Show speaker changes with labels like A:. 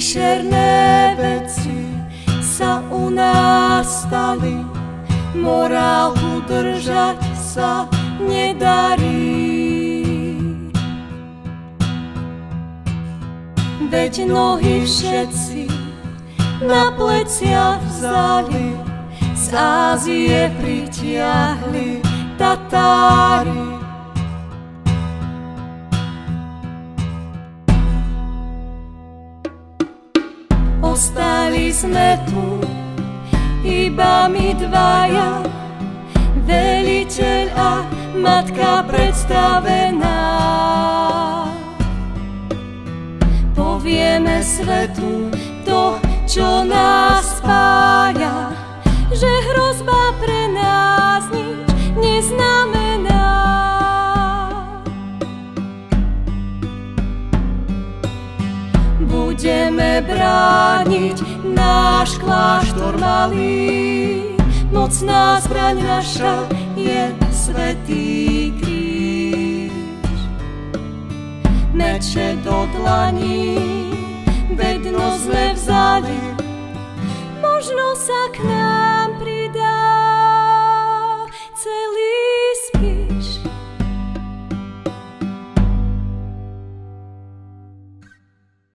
A: Príšerné veci sa u nás stali, morálku držať sa nedarí. Veď nohy všetci na plecia vzali, z Ázie pritiahli Tatári. Ostali sme tu iba my dvaja, veliteľ a matka predstavená. Povieme svetu to, čo nás spája, že hrozba pre nás nič neznamená. Budeme brániť náš kláštor malý, mocná zbraň naša je svätý kríž. Meče do dlaní, vedno sme vzali, možno sa k nám